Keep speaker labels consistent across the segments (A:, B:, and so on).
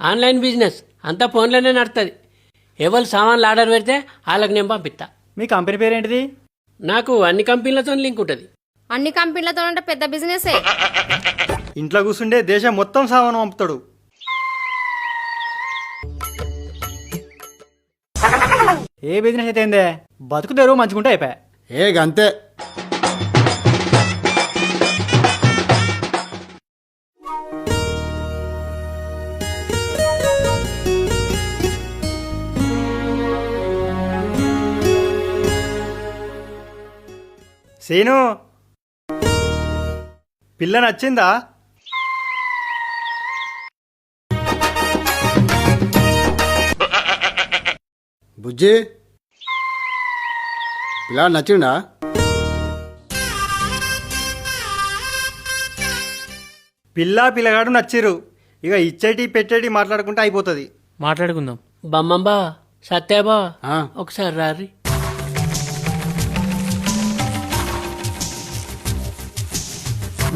A: Online business అంతా ఫోన్లోనే నడుస్తుంది. ఎవరు సామాన్లు ఆర్డర్ పెడితే వాళ్ళకి నేను పంపిస్తా.
B: మీ కంపెనీ పేరేంటిది?
A: నాకు అన్ని కంపెనీలతో లింక్ ఉంటుంది.
C: అన్ని కంపెనీలతో అంటే పెద్ద బిజినెసే.
B: ఇంట్లో కూర్చుండే దేశం మొత్తం సామాను పంపుతాడు. ఏ బిజినెస్ అయితే ఏందే, బతుకు తెరువు మంచుకుంటే అయిపోయా.
D: ఏ గంతే.
B: సీను, పిల్ల నచ్చిందా?
D: బుజ్జి, పిల్లాడు నచ్చిండా?
B: పిల్లగాడు నచ్చిరు. ఇక ఇచ్చేటి పెట్టేటి మాట్లాడుకుంటే అయిపోతుంది.
E: మాట్లాడుకుందాం.
A: బమ్మబ్బా, సత్యాబా,
D: ఆ,
A: ఒకసారి రారి.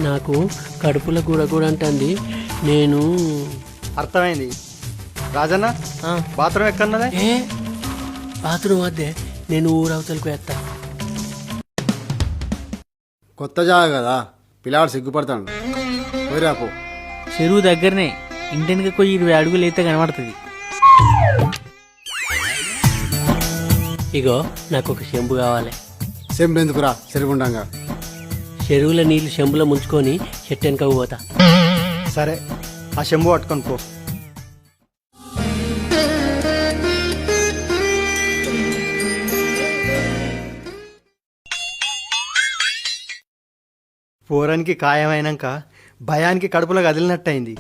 A: నాకు కడుపులో గుడగుడ అంటుంది. నేను
B: అర్థమైంది. రాజన్న, బాత్రూమ్ ఎక్కడున్నదే?
A: ఏ బాత్రూమ్ వద్దే, నేను ఊరవతలకు వేస్తా.
D: కొత్త జాగా కదా, పిల్లాడు సిగ్గుపడతాడు. పోయిరాపో.
E: చెరువు దగ్గరనే, ఇంటికి పోయి 20 అడుగులు అయితే కనబడుతుంది.
A: ఇగో నాకు ఒక చెంబు కావాలి.
D: సెంబెందుకురా చెరుగుండంగా.
A: చెరువుల నీళ్లు చెంబులో ముంచుకొని చెట్టు వెనక పోతా.
B: సరే, ఆ చెంబు పట్టుకొని పో. పోరానికి ఖాయమైనాక భయానికి కడుపులో కదిలినట్టయింది.